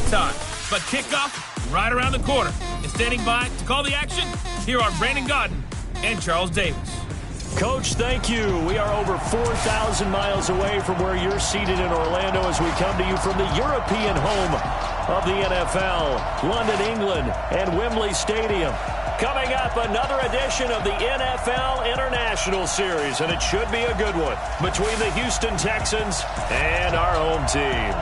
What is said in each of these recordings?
halftime, but kickoff right around the corner. And standing by to call the action, here are Brandon Godden and Charles Davis. Coach, thank you. We are over 4,000 miles away from where you're seated in Orlando as we come to you from the European home of the NFL, London, England, and Wembley Stadium. Coming up, another edition of the NFL International Series, and it should be a good one between the Houston Texans and our home team.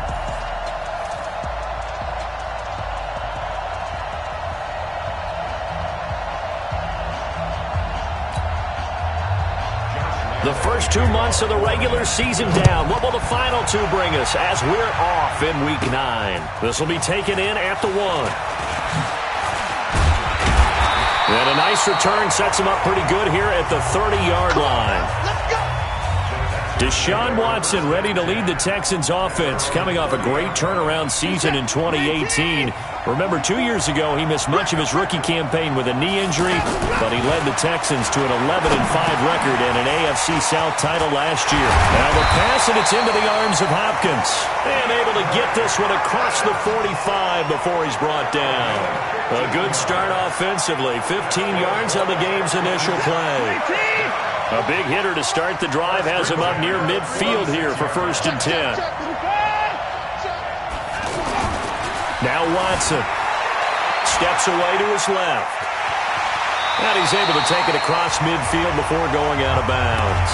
The first 2 months of the regular season down. What will the final two bring us as we're off in Week 9? This will be taken in at the 1. And a nice return sets him up pretty good here at the 30-yard line. Deshaun Watson ready to lead the Texans offense, coming off a great turnaround season in 2018. Remember, 2 years ago, he missed much of his rookie campaign with a knee injury, but he led the Texans to an 11-5 record and an AFC South title last year. Now the pass, and it's into the arms of Hopkins. And able to get this one across the 45 before he's brought down. A good start offensively. 15 yards on the game's initial play. A big hitter to start the drive has him up near midfield here for 1st and 10. Now Watson steps away to his left. And he's able to take it across midfield before going out of bounds.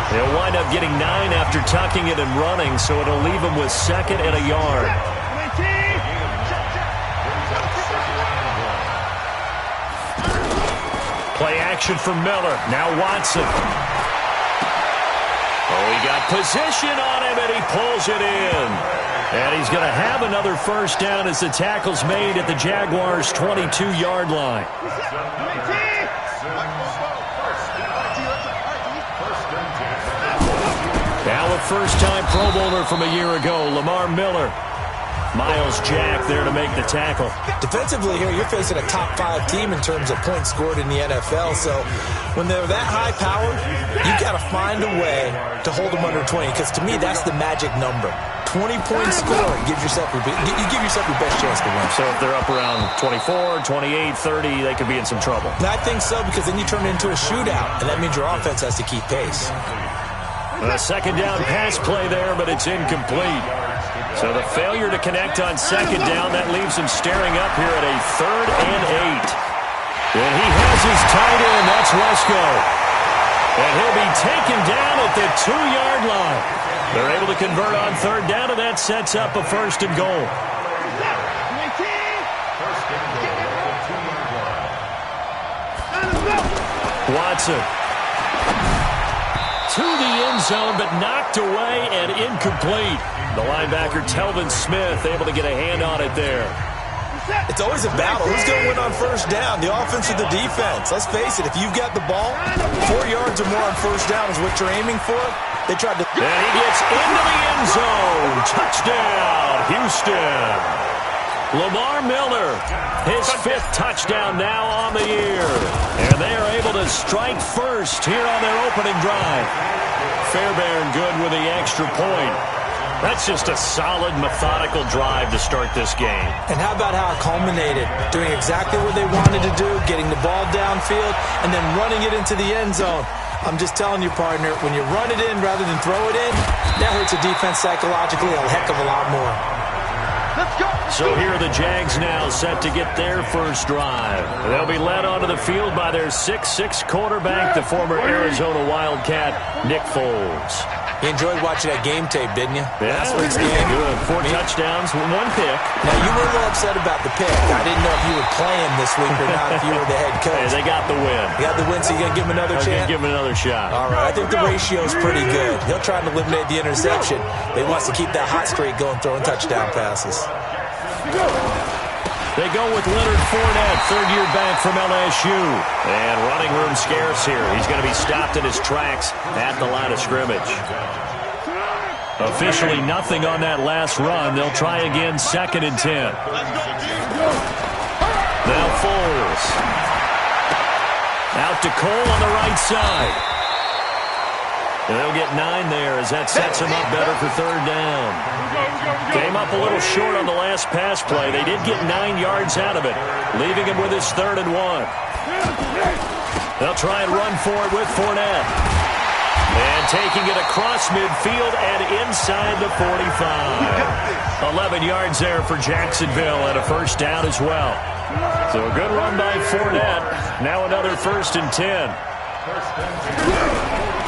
He'll wind up getting 9 after tucking it and running, so it'll leave him with 2nd and a yard. Play action from Miller. Now Watson. Oh, he got position on him, and he pulls it in. And he's going to have another first down as the tackle's made at the Jaguars' 22-yard line. Now a first-time Pro Bowler from a year ago, Lamar Miller. Miles Jack there to make the tackle. Defensively here, you're facing a top-5 team in terms of points scored in the NFL. So when they're that high power, you've got to find a way to hold them under 20. Because to me, that's the magic number. 20-point score gives yourself you give yourself your best chance to win. So if they're up around 24, 28, 30, they could be in some trouble. And I think so, because then you turn it into a shootout, and that means your offense has to keep pace. A second down pass play there, but it's incomplete. So the failure to connect on second down, that leaves him staring up here at a 3rd and 8. And he has his tight end, that's Wesco. And he'll be taken down at the 2-yard line. They're able to convert on 3rd down, and that sets up a 1st and goal. Watson. To the end zone, but knocked away and incomplete. The linebacker, Telvin Smith, able to get a hand on it there. It's always a battle. Who's going to win on first down, the offense or the defense? Let's face it, if you've got the ball, 4 yards or more on first down is what you're aiming for. They tried to... And he gets into the end zone. Touchdown, Houston. Lamar Miller, his 5th touchdown now on the year. And they are able to strike first here on their opening drive. Fairbairn good with the extra point. That's just a solid, methodical drive to start this game. And how about how it culminated? Doing exactly what they wanted to do, getting the ball downfield, and then running it into the end zone. I'm just telling you, partner, when you run it in rather than throw it in, that hurts a defense psychologically a heck of a lot more. So here are the Jags now set to get their first drive. They'll be led onto the field by their 6'6" quarterback, the former Arizona Wildcat, Nick Foles. You enjoyed watching that game tape, didn't you? Yeah, last week's game. Good. 4 touchdowns, 1 pick. Now, you were a little upset about the pick. I didn't know if you were playing this week or not if you were the head coach. Hey, they got the win. You got the win, so you're going to give him another chance? Give him another shot. All right, I think the ratio's pretty good. He'll try to eliminate the interception, but he wants to keep that hot streak going, throwing touchdown passes. They go with Leonard Fournette, 3rd-year back from LSU. And running room scarce here. He's going to be stopped in his tracks at the line of scrimmage. Officially nothing on that last run. They'll try again, 2nd and 10. Now Foles. Out to Cole on the right side. And they'll get 9 there as that sets them up better for third down. Came up a little short on the last pass play. They did get 9 yards out of it, leaving him with his 3rd and 1. They'll try and run for it with Fournette. And taking it across midfield and inside the 45. 11 yards there for Jacksonville and a first down as well. So a good run by Fournette. Now another 1st and 10.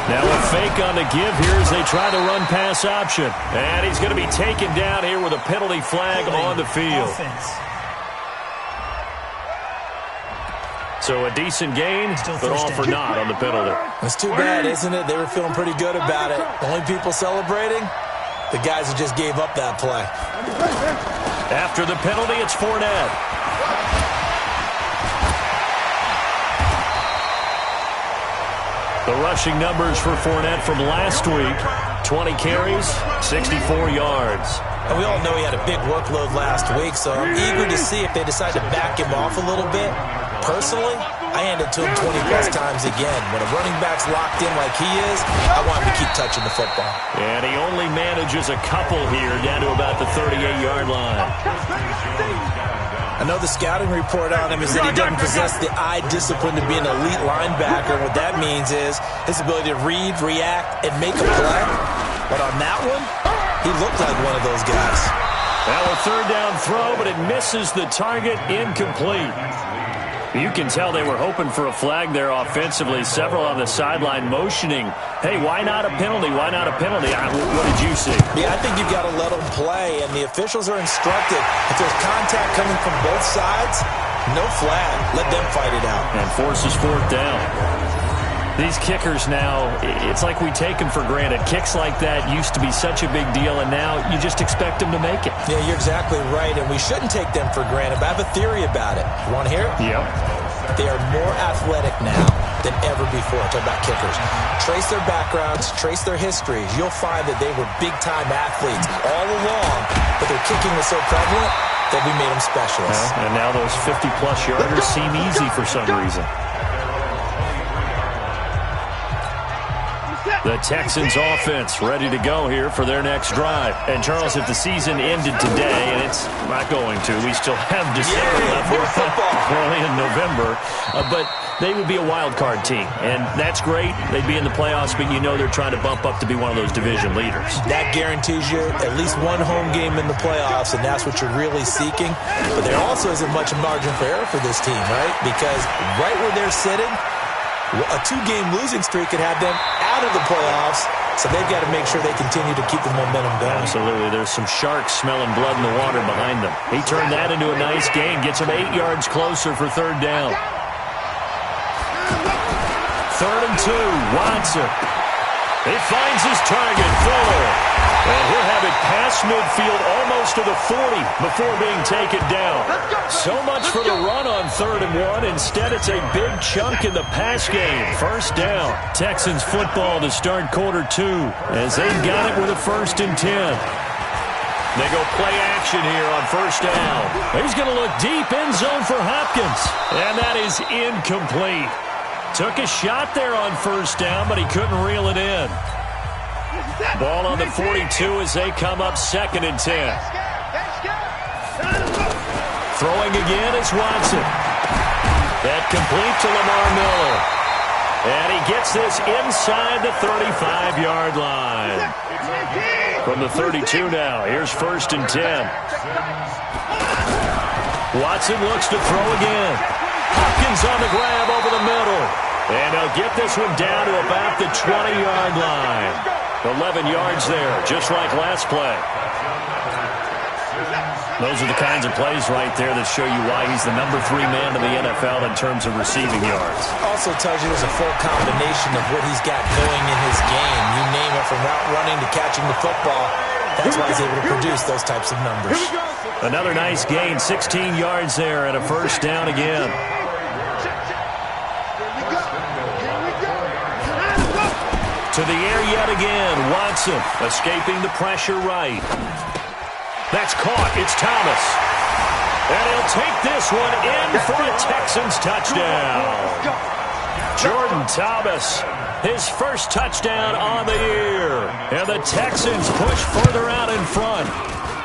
Now a fake on the give here as they try the run-pass option. And he's going to be taken down here with a penalty flag on the field. So a decent gain, but all for naught on the penalty. It's too bad, isn't it? They were feeling pretty good about it. Only people celebrating, the guys who just gave up that play. After the penalty, it's Fournette. The rushing numbers for Fournette from last week, 20 carries, 64 yards. And we all know he had a big workload last week, so I'm eager to see if they decide to back him off a little bit. Personally, I hand it to him 20-plus times again. When a running back's locked in like he is, I want him to keep touching the football. And he only manages a couple here down to about the 38-yard line. I know the scouting report on him is that he doesn't possess the eye discipline to be an elite linebacker. What that means is his ability to read, react, and make a play. But on that one, he looked like one of those guys. Now a 3rd down throw, but it misses the target, incomplete. You can tell they were hoping for a flag there offensively. Several on the sideline motioning, hey, why not a penalty? Why not a penalty? What did you see? Yeah, I think you've got to let them play, and the officials are instructed. If there's contact coming from both sides, no flag. Let them fight it out. And forces 4th down. These kickers now, it's like we take them for granted. Kicks like that used to be such a big deal, and now you just expect them to make it. Yeah, you're exactly right, and we shouldn't take them for granted, but I have a theory about it. You want to hear it? Yep. They are more athletic now than ever before. Talk about kickers. Trace their backgrounds, trace their histories. You'll find that they were big-time athletes all along, but their kicking was so prevalent that we made them specialists. Yeah, and now those 50-plus yarders seem easy for some reason. The Texans offense ready to go here for their next drive. And, Charles, if the season ended today, and it's not going to, we still have December left. We're only in November. But they would be a wild card team. And that's great. They'd be in the playoffs, but you know they're trying to bump up to be one of those division leaders. That guarantees you at least one home game in the playoffs, and that's what you're really seeking. But there also isn't much margin for error for this team, right? Because right where they're sitting, a 2-game losing streak could have them out of the playoffs, so they've got to make sure they continue to keep the momentum going. Absolutely. There's some sharks smelling blood in the water behind them. He turned that into a nice gain, gets them 8 yards closer for 3rd down. 3rd and 2, Watson. He finds his target, Fuller. And he'll have it past midfield almost to the 40 before being taken down. So much for the run on 3rd and 1. Instead, it's a big chunk in the pass game. 1st down. Texans football to start quarter 2 as they've got it with a 1st and 10. They go play action here on 1st down. He's going to look deep end zone for Hopkins. And that is incomplete. Took a shot there on 1st down, but he couldn't reel it in. Ball on the 42 as they come up 2nd and 10. Throwing again is Watson. That complete to Lamar Miller. And he gets this inside the 35-yard line. From the 32 now, here's 1st and 10. Watson looks to throw again. Hopkins on the grab over the middle. And they'll get this one down to about the 20-yard line. 11 yards there, just like last play. Those are the kinds of plays right there that show you why he's the number 3 man in the NFL in terms of receiving yards. Also tells you there's a full combination of what he's got going in his game. You name it, from route running to catching the football. That's why he's able to produce those types of numbers. Another nice gain, 16 yards there, and a 1st down again. To the air yet again, Watson escaping the pressure right. That's caught, it's Thomas. And he'll take this one in for a Texans touchdown. Jordan Thomas, his first touchdown on the year. And the Texans push further out in front.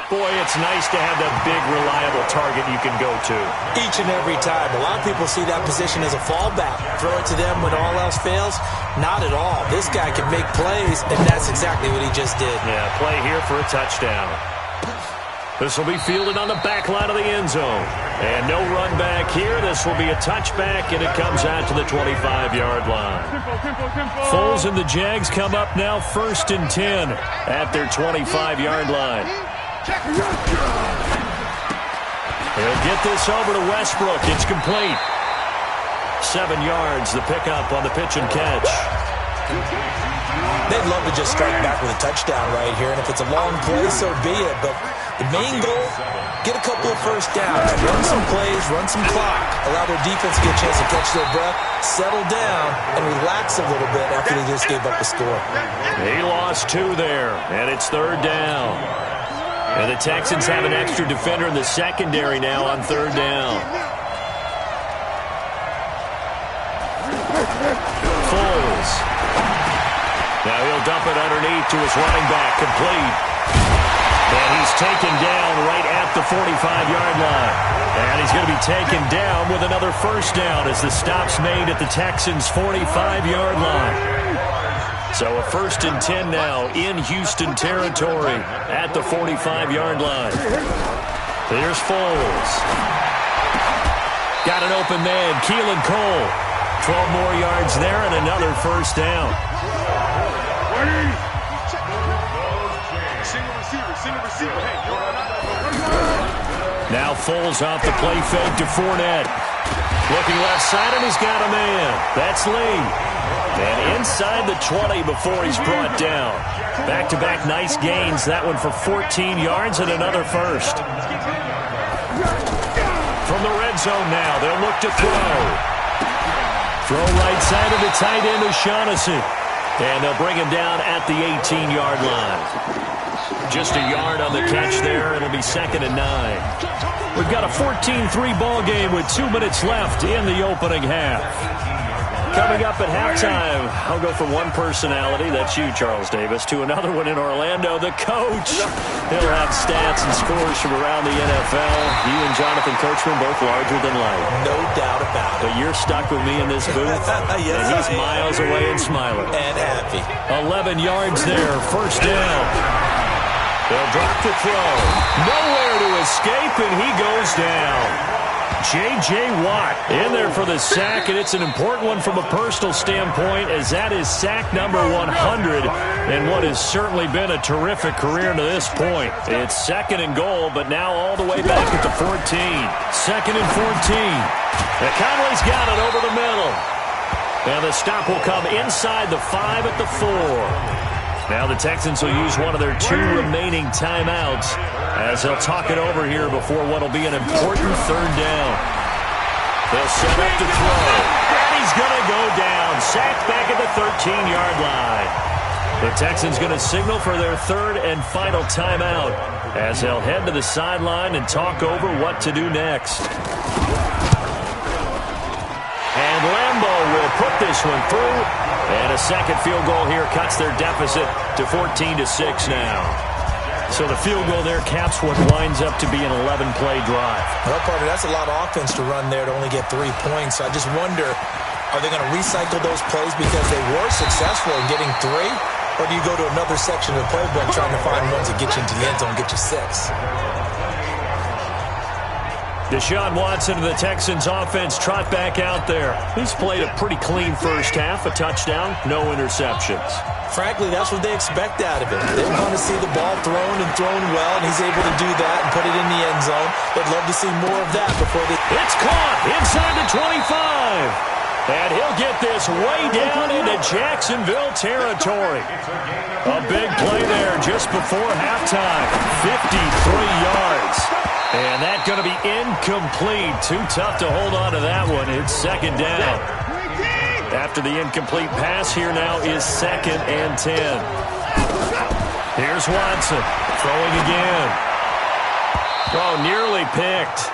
Boy, it's nice to have that big, reliable target you can go to. Each and every time. A lot of people see that position as a fallback. Throw it to them when all else fails. Not at all. This guy can make plays, and that's exactly what he just did. Yeah, play here for a touchdown. This will be fielded on the back line of the end zone. And no run back here. This will be a touchback, and it comes out to the 25-yard line. Foles and the Jags come up now 1st and 10 at their 25-yard line. He'll get this over to Westbrook. It's complete. 7 yards, the pickup on the pitch and catch. They'd love to just strike back with a touchdown right here, and if it's a long play, so be it. But the main goal, get a couple of first downs, run some plays, run some clock, allow their defense to get a chance to catch their breath, settle down, and relax a little bit after they just gave up a score. He lost 2 there, and it's 3rd down. And the Texans have an extra defender in the secondary now on 3rd down. Foles. Now he'll dump it underneath to his running back, complete. And he's taken down right at the 45-yard line. And he's going to be taken down with another first down as the stop's made at the Texans' 45-yard line. So a 1st and 10 now in Houston territory at the 45-yard line. Here's Foles. Got an open man, Keelan Cole. 12 more yards there and another first down. Now Foles off the play fake to Fournette. Looking left side, and he's got a man. That's Lee. And inside the 20 before he's brought down. Back-to-back nice gains. That one for 14 yards and another first. From the red zone now, they'll look to throw. Throw right side of the tight end O'Shaughnessy. And they'll bring him down at the 18-yard line. Just a yard on the catch there. It'll be 2nd and 9. We've got a 14-3 ball game with 2 minutes left in the opening half. Coming up at halftime, I'll go from one personality, that's you, Charles Davis, to another one in Orlando, the coach. He'll have stats and scores from around the NFL. You and Jonathan Coachman both larger than life. No doubt about it. But you're stuck with me in this booth, yes, and he's miles away and smiling. And happy. 11 yards there, first down. They'll drop the throw. Nowhere to escape, and he goes down. J.J. Watt in there for the sack, and it's an important one from a personal standpoint, as that is sack number 100 and what has certainly been a terrific career to this point. It's 2nd and goal, but now all the way back at the 14. 2nd and 14. And Conley's got it over the middle. And the stop will come inside the 5 at the 4. Now the Texans will use one of their 2 remaining timeouts as they'll talk it over here before what will be an important 3rd down. They'll set up to throw. And he's going to go down. Sacked back at the 13-yard line. The Texans going to signal for their 3rd and final timeout as they'll head to the sideline and talk over what to do next. And Lambeau will put this one through. And a second field goal here cuts their deficit to 14-6 now. So the field goal there caps what winds up to be an 11-play drive. Well, partner, that's a lot of offense to run there to only get 3 points. So I just wonder, are they going to recycle those plays because they were successful in getting 3? Or do you go to another section of the playbook trying to find ones that get you into the end zone and get you 6? Deshaun Watson of the Texans offense trot back out there. He's played a pretty clean first half, a touchdown, no interceptions. Frankly, that's what they expect out of him. They want to see the ball thrown and thrown well, and he's able to do that and put it in the end zone. They'd love to see more of that before they... It's caught inside the 25. And he'll get this way down into Jacksonville territory. A big play there just before halftime. 53 yards. And that's going to be incomplete. Too tough to hold on to that one. It's 2nd down. After the incomplete pass, here now is 2nd and 10. Here's Watson throwing again. Oh, nearly picked.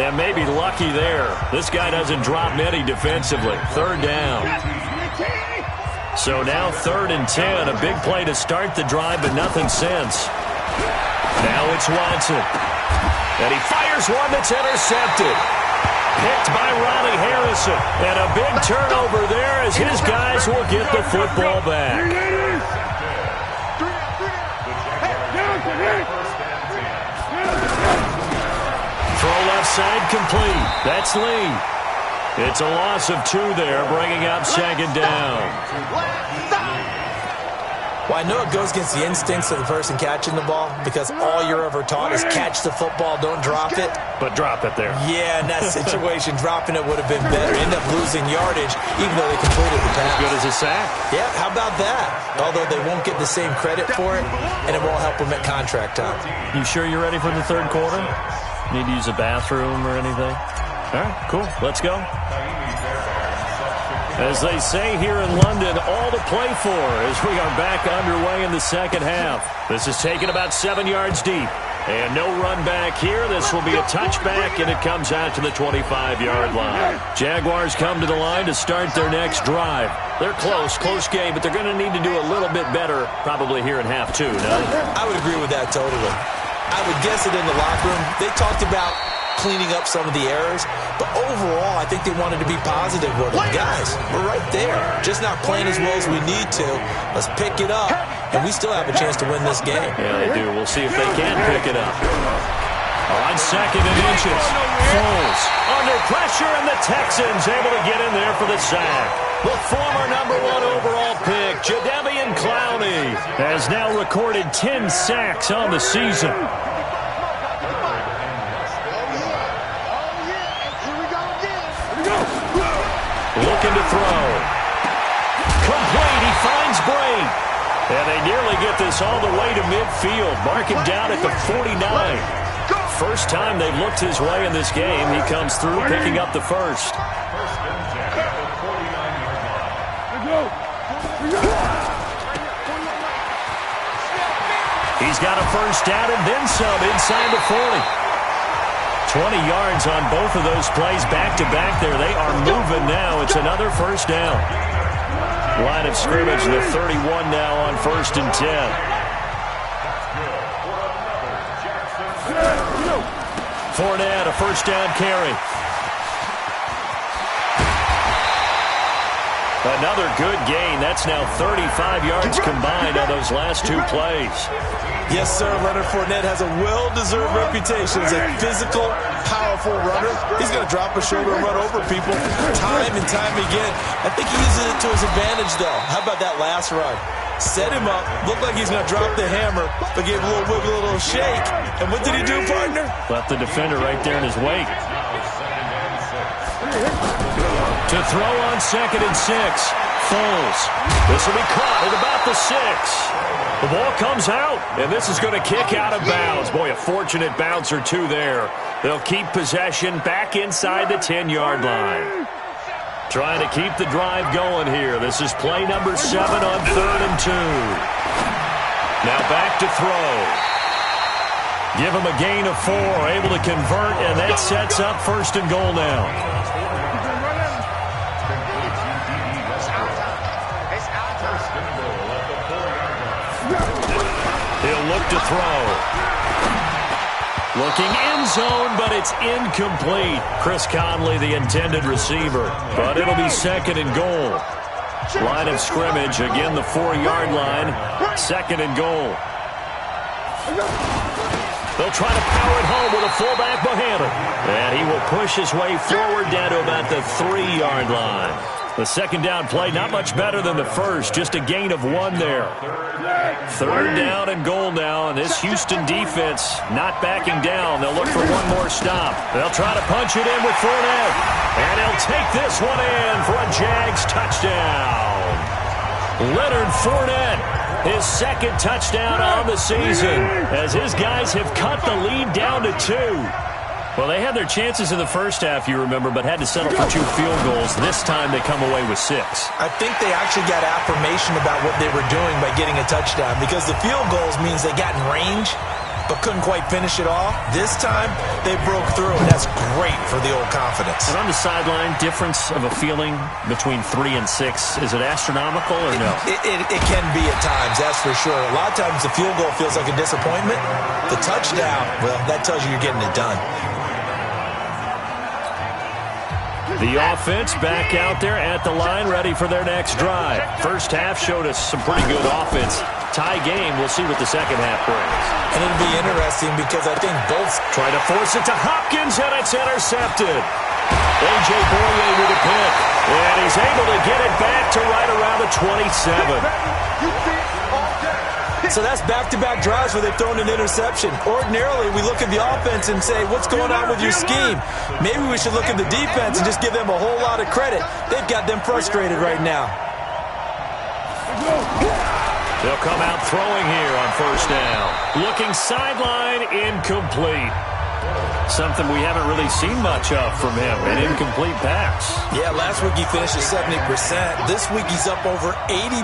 And maybe lucky there. This guy doesn't drop many defensively. Third down. So now 3rd and 10. A big play to start the drive, but nothing since. Now it's Watson. And he fires one that's intercepted. Picked by Riley Harrison. And a big turnover there as his guys will get the football back. Throw left side complete. That's Lee. It's a loss of 2 there, bringing up 2nd down. Well, I know it goes against the instincts of the person catching the ball because all you're ever taught is catch the football, don't drop it. But drop it there. Yeah, in that situation, dropping it would have been better. End up losing yardage, even though they completed the pass. As good as a sack. Yeah, how about that? Although they won't get the same credit for it, and it won't help them at contract time. You sure you're ready for the 3rd quarter? Need to use a bathroom or anything? All right, cool. Let's go. As they say here in London, all to play for as we are back underway in the 2nd half. This is taken about 7 yards deep. And no run back here. This will be a touchback, and it comes out to the 25-yard line. Jaguars come to the line to start their next drive. They're close game, but they're going to need to do a little bit better probably here in half 2, no? I would agree with that totally. I would guess it in the locker room. They talked about cleaning up some of the errors, but overall, I think they wanted to be positive with them. Guys, we're right there. Just not playing as well as we need to. Let's pick it up, and we still have a chance to win this game. Yeah, they do. We'll see if they can pick it up. On 2nd and inches, Foles under pressure, and the Texans able to get in there for the sack. The former #1 overall pick, Jadeveon Clowney, has now recorded 10 sacks on the season. Looking to throw. Complete. He finds Bray. And they nearly get this all the way to midfield. Mark him down at the 49. First time they've looked his way in this game. He comes through picking up the first. He's got a first down and then some inside the 40. 20 yards on both of those plays back-to-back there. They are moving now. It's another first down. Line of scrimmage, the 31 now on 1st and 10. Fournette, a first down carry. Another good gain. That's now 35 yards combined on those last 2 plays. Yes, sir. Leonard Fournette has a well-deserved reputation as a physical, powerful runner. He's going to drop a shoulder and run over people time and time again. I think he uses it to his advantage, though. How about that last run? Set him up. Looked like he's going to drop the hammer, but gave a little wiggle, a little shake. And what did he do, partner? Left the defender right there in his wake. To throw on 2nd and 6. Foles. This will be caught at about the 6. The ball comes out, and this is going to kick out of bounds. Boy, a fortunate bounce or 2 there. They'll keep possession back inside the 10-yard line. Trying to keep the drive going here. This is play number 7 on 3rd and 2. Now back to throw. Give him a gain of 4, able to convert, and that sets up 1st and goal now. He'll look to throw. Looking end zone, but it's incomplete. Chris Conley, the intended receiver. But it'll be 2nd and goal. Line of scrimmage, again the 4-yard line. 2nd and goal. They'll try to power it home with a fullback Bohannon. And he will push his way forward down to about the 3-yard line. The 2nd down play, not much better than the first, just a gain of 1 there. 3rd down and goal now, and this Houston defense not backing down. They'll look for one more stop. They'll try to punch it in with Fournette. And he'll take this one in for a Jags touchdown. Leonard Fournette, his 2nd touchdown on the season, as his guys have cut the lead down to 2. Well, they had their chances in the first half, you remember, but had to settle for 2 field goals. This time they come away with 6. I think they actually got affirmation about what they were doing by getting a touchdown, because the field goals means they got in range, but couldn't quite finish it off. This time, they broke through, and that's great for the old confidence. And on the sideline, difference of a feeling between 3 and 6, is it astronomical or no? It can be at times, that's for sure. A lot of times the field goal feels like a disappointment. The touchdown, well, that tells you you're getting it done. The offense back out there at the line, ready for their next drive. First half showed us some pretty good offense. Tie game, we'll see what the second half brings. And it'll be interesting because I think both try to force it to Hopkins, and it's intercepted. A.J. Boyer with a pick, and he's able to get it back to right around the 27. So that's back-to-back drives where they've thrown an interception. Ordinarily, we look at the offense and say, what's going on with your scheme? Maybe we should look at the defense and just give them a whole lot of credit. They've got them frustrated right now. They'll come out throwing here on first down. Looking sideline, incomplete. Something we haven't really seen much of from him, an incomplete pass. Yeah, last week he finished at 70%. This week he's up over 80%.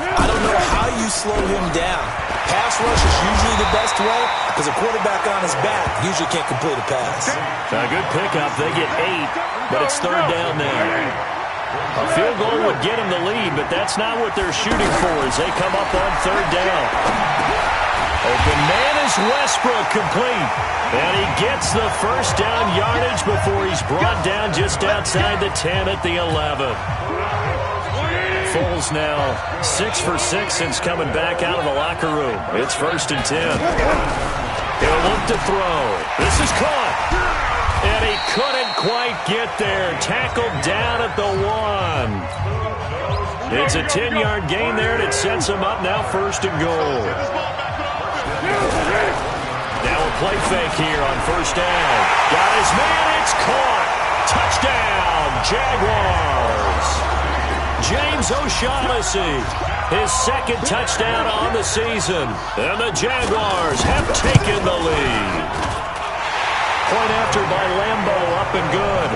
I don't know how you slow him down. Pass rush is usually the best way because a quarterback on his back usually can't complete a pass. A good pickup. They get 8, but it's third down there. A field goal would get him the lead, but that's not what they're shooting for as they come up on third down. Open man is Westbrook, complete. And he gets the first down yardage before he's brought down just outside the 10 at the 11. Foles now 6 for 6 since coming back out of the locker room. It's first and 10. He'll look to throw. This is caught. And he couldn't quite get there. Tackled down at the 1. It's a 10-yard gain there, and it sets him up now first and goal. Now a play fake here on first down. Got his man, it's caught. Touchdown, Jaguars. James O'Shaughnessy, his second touchdown on the season. And the Jaguars have taken the lead. Point after by Lambeau, up and good.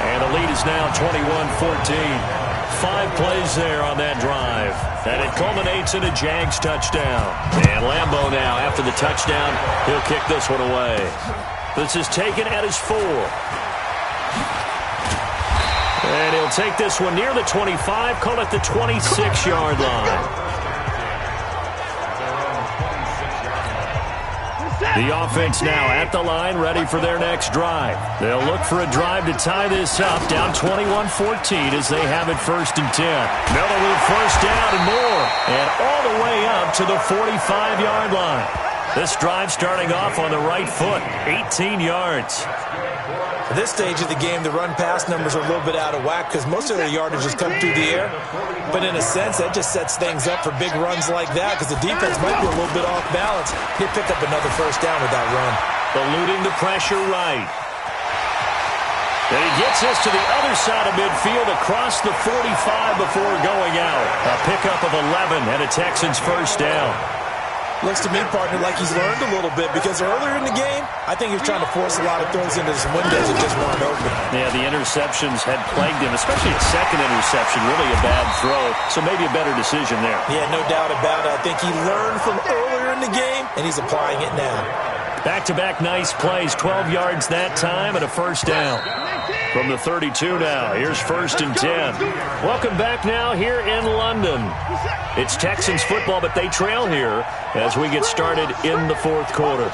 And the lead is now 21-14. 5 plays there on that drive. And it culminates in a Jags touchdown. And Lambeau now, after the touchdown, he'll kick this one away. This is taken at his 4. And he'll take this one near the 25, call it the 26-yard line. The offense now at the line, ready for their next drive. They'll look for a drive to tie this up, down 21-14 as they have it first and 10. Miller with first down and more, and all the way up to the 45-yard line. This drive starting off on the right foot, 18 yards. At this stage of the game, the run-pass numbers are a little bit out of whack because most of their yardage has come through the air. But in a sense, that just sets things up for big runs like that because the defense might be a little bit off balance. He'll pick up another first down with that run. Eluding the pressure right. And he gets this to the other side of midfield across the 45 before going out. A pickup of 11 and a Texans first down. Looks to me, partner, like he's learned a little bit because earlier in the game, I think he was trying to force a lot of throws into some windows that just weren't open. Yeah, the interceptions had plagued him, especially a second interception, really a bad throw. So maybe a better decision there. Yeah, no doubt about it. I think he learned from earlier in the game, and he's applying it now. Back-to-back nice plays, 12 yards that time and a first down. From the 32 now, here's first and 10. Welcome back now here in London. It's Texans football, but they trail here as we get started in the fourth quarter.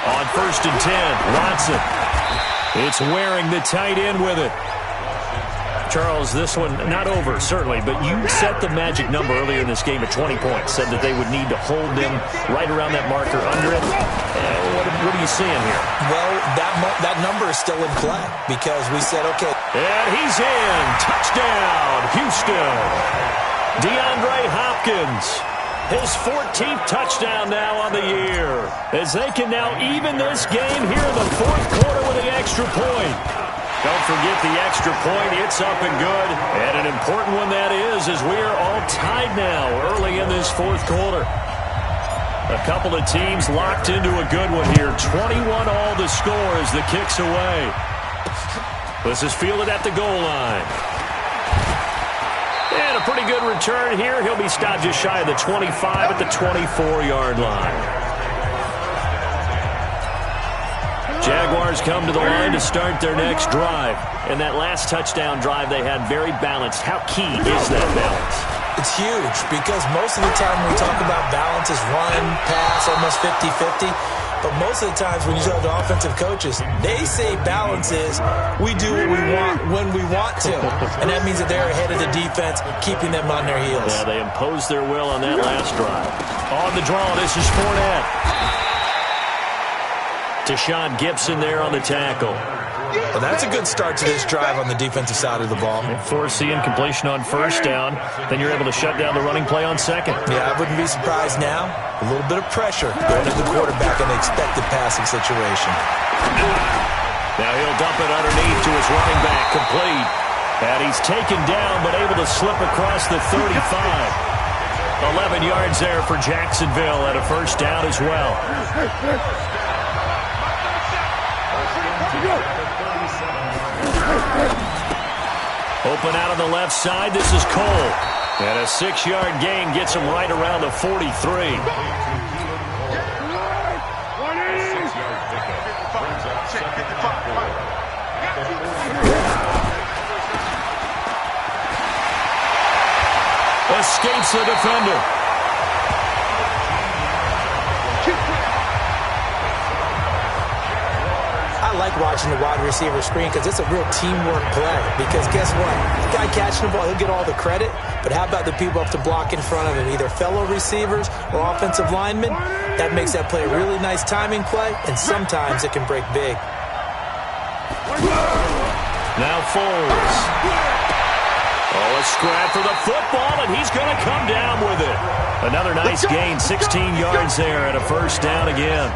On first and 10, Watson. It's wearing the tight end with it. Charles, this one not over, certainly, but you set the magic number earlier in this game at 20 points, said that they would need to hold them right around that marker under it. What are you seeing here? Well, that number is still in play because we said, okay. And he's in. Touchdown, Houston. DeAndre Hopkins, his 14th touchdown now on the year, as they can now even this game here in the fourth quarter with the extra point. Don't forget the extra point. It's up and good. And an important one that is, as we are all tied now early in this fourth quarter. A couple of teams locked into a good one here. 21 all the score as the kick's away. This is fielded at the goal line. And a pretty good return here. He'll be stopped just shy of the 25 at the 24-yard line. Jaguars come to the line to start their next drive. And that last touchdown drive they had very balanced. How key is that balance? It's huge because most of the time when we talk about balance is run, pass, almost 50-50. But most of the times when you talk to offensive coaches, they say balance is we do what we want when we want to. And that means that they're ahead of the defense, keeping them on their heels. Yeah, they imposed their will on that last drive. On the draw, this is Fournette. Deshaun Gibson there on the tackle. Well, that's a good start to this drive on the defensive side of the ball. Force the incompletion on first down. Then you're able to shut down the running play on second. Yeah, I wouldn't be surprised now. A little bit of pressure going to the quarterback in an expected passing situation. Now he'll dump it underneath to his running back, complete. And he's taken down, but able to slip across the 35. 11 yards there for Jacksonville at a first down as well. Open out on the left side, this is Cole. And a 6-yard gain gets him right around the 43. Escapes the defender. I like watching the wide receiver screen because it's a real teamwork play. Because guess what? The guy catching the ball, he'll get all the credit. But how about the people up to block in front of him, either fellow receivers or offensive linemen? That makes that play a really nice timing play, and sometimes it can break big. Now Foles. Oh, a scrap for the football, and he's going to come down with it. Another nice gain, 16 yards there, and a first down again.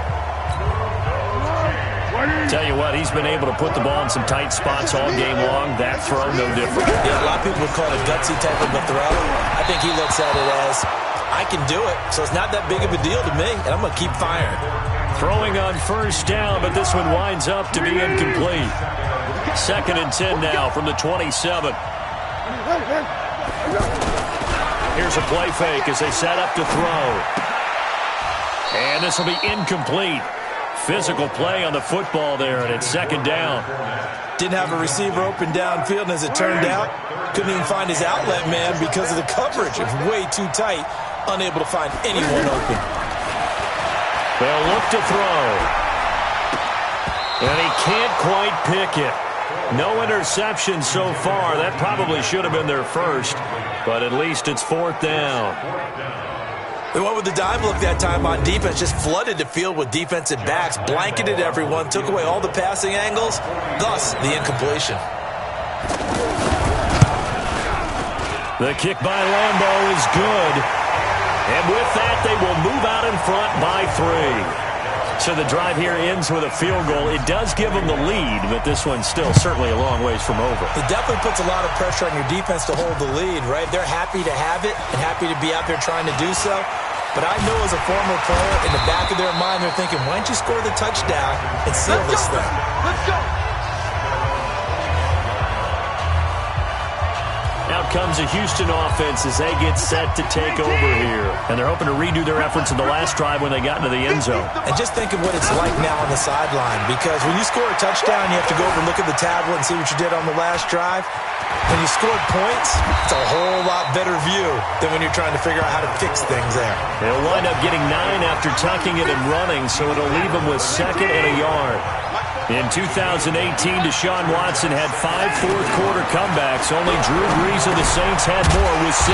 Tell you what, he's been able to put the ball in some tight spots all game long. That throw, no different. Yeah, a lot of people would call it a gutsy type of a throw. I think he looks at it as, I can do it, so it's not that big of a deal to me, and I'm going to keep firing. Throwing on first down, but this one winds up to be incomplete. 2nd and 10 now from the 27. Here's a play fake as they set up to throw. And this will be incomplete. Physical play on the football there, and it's 2nd down. Didn't have a receiver open downfield, and as it turned out, couldn't even find his outlet man because of the coverage. It was way too tight, unable to find anyone open. They'll look to throw. And he can't quite pick it. No interception so far. That probably should have been their first, but at least it's 4th down. They went with the dive look that time on defense, just flooded the field with defensive backs, blanketed everyone, took away all the passing angles, thus the incompletion. The kick by Lambeau is good. And with that, they will move out in front by 3. So the drive here ends with a field goal. It does give them the lead, but this one's still certainly a long ways from over. It definitely puts a lot of pressure on your defense to hold the lead, right? They're happy to have it and happy to be out there trying to do so. But I know as a former player, in the back of their mind, they're thinking, why don't you score the touchdown and seal this thing? Let's go! Out comes a Houston offense as they get set to take over here. And they're hoping to redo their efforts in the last drive when they got into the end zone. And just think of what it's like now on the sideline, because when you score a touchdown, you have to go over and look at the tablet and see what you did on the last drive. When you scored points, it's a whole lot better view than when you're trying to figure out how to fix things there. They'll wind up getting 9 after tucking it and running, so it'll leave them with 2nd and a yard. In 2018, Deshaun Watson had 5 fourth-quarter comebacks. Only Drew Brees of the Saints had more with 6.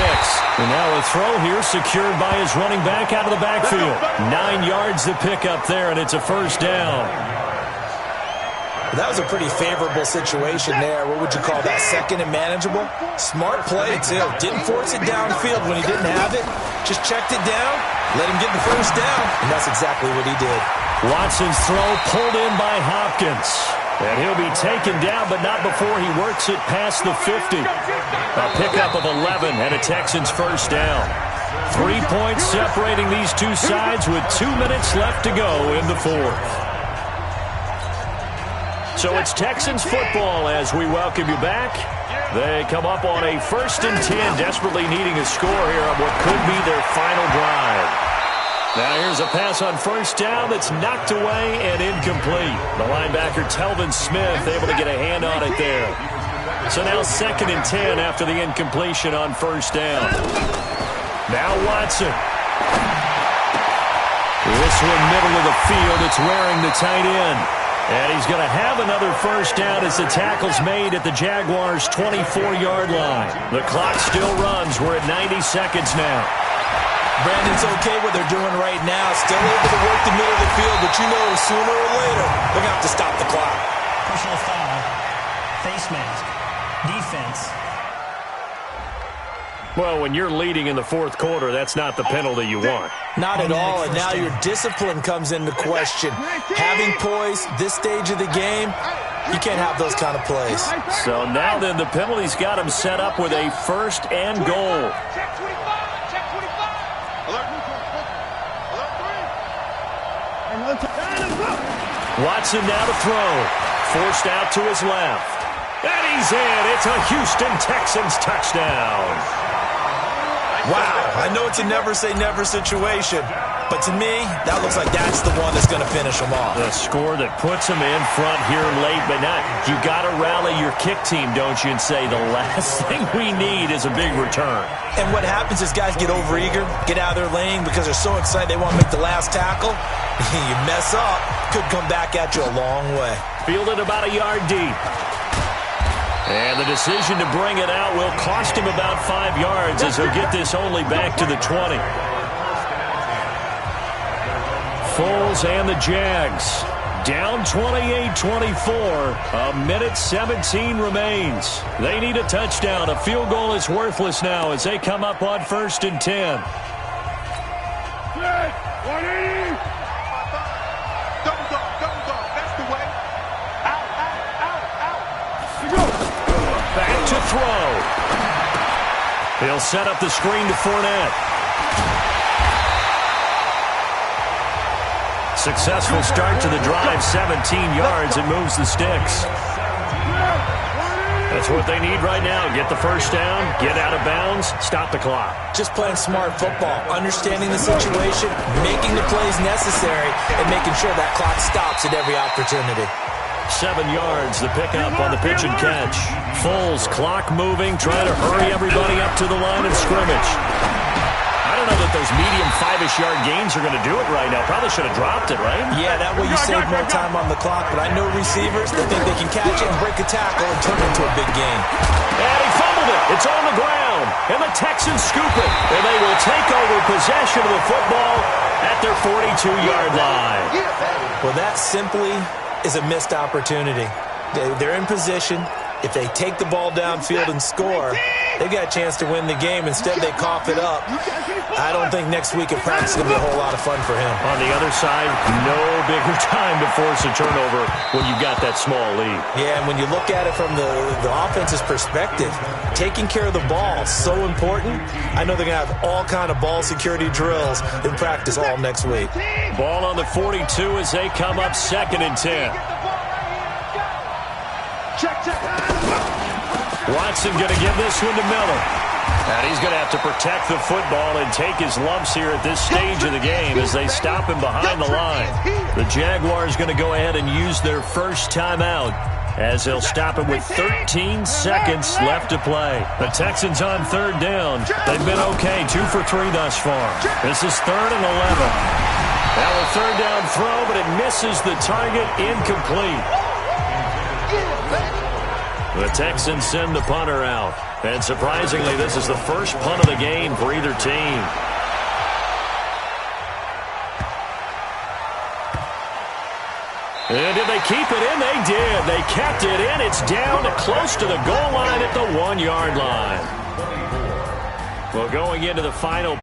And now a throw here secured by his running back out of the backfield. 9 yards to pick up there, and it's a first down. That was a pretty favorable situation there. What would you call that? 2nd and manageable? Smart play, too. Didn't force it downfield when he didn't have it. Just checked it down, let him get the first down, and that's exactly what he did. Watson's throw pulled in by Hopkins. And he'll be taken down, but not before he works it past the 50. A pickup of 11 and a Texans first down. 3 points separating these two sides with 2 minutes left to go in the 4th. So it's Texans football as we welcome you back. They come up on a 1st and 10, desperately needing a score here on what could be their final drive. Now here's a pass on first down that's knocked away and incomplete. The linebacker, Telvin Smith, able to get a hand on it there. So now 2nd and 10 after the incompletion on first down. Now Watson. This one middle of the field. It's wearing the tight end. And he's going to have another first down as the tackle's made at the Jaguars' 24-yard line. The clock still runs. We're at 90 seconds now. Brandon's okay what they're doing right now. Still able to work the middle of the field, but you know sooner or later they're going to have to stop the clock. Personal foul. Face mask. Defense. Well, when you're leading in the 4th quarter, that's not the penalty you want. Not at all, and now your discipline comes into question. Having poise this stage of the game, you can't have those kind of plays. So now then the penalty's got him set up with a 1st and goal. Watson now to throw. Forced out to his left. And he's in. It's a Houston Texans touchdown. Wow, I know it's a never-say-never situation, but to me, that looks like that's the one that's going to finish them off. The score that puts them in front here late, but not. You got to rally your kick team, don't you, and say the last thing we need is a big return. And what happens is guys get overeager, get out of their lane because they're so excited they want to make the last tackle. You mess up, could come back at you a long way. Fielded about a yard deep. And the decision to bring it out will cost him about 5 yards as he'll get this only back to the 20. Foles and the Jags down 28-24. A minute 17 remains. They need a touchdown. A field goal is worthless now as they come up on 1st and 10. Back to throw. He'll set up the screen to Fournette. Successful start to the drive, 17 yards, and moves the sticks. That's what they need right now. Get the first down, get out of bounds, stop the clock. Just playing smart football, understanding the situation, making the plays necessary, and making sure that clock stops at every opportunity. 7 yards, the pickup on the pitch and catch. Foles, clock moving, trying to hurry everybody up to the line of scrimmage. I don't know that those medium 5-ish yard gains are going to do it right now. Probably should have dropped it, right? Yeah, that way you save more time on the clock, but I know receivers that think they can catch it and break a tackle and turn it into a big gain. And he fumbled it. It's on the ground. And the Texans scoop it. And they will take over possession of the football at their 42-yard line. Well, that simply is a missed opportunity. They're in position. If they take the ball downfield and score, they've got a chance to win the game. Instead, they cough it up. I don't think next week at practice is going to be a whole lot of fun for him. On the other side, no bigger time to force a turnover when you've got that small lead. Yeah, and when you look at it from the offense's perspective, taking care of the ball is so important. I know they're going to have all kind of ball security drills in practice all next week. Ball on the 42 as they come up 2nd and 10. Watson going to give this one to Miller. And he's going to have to protect the football and take his lumps here at this stage of the game as they stop him behind the line. The Jaguars going to go ahead and use their first timeout as they'll stop him with 13 seconds left to play. The Texans on 3rd down. They've been okay, 2 for 3 thus far. This is 3rd and 11. Now a 3rd down throw, but it misses the target, incomplete. The Texans send the punter out. And surprisingly, this is the first punt of the game for either team. And did they keep it in? They did. They kept it in. It's down to close to the goal line at the 1-yard line. Well, going into the final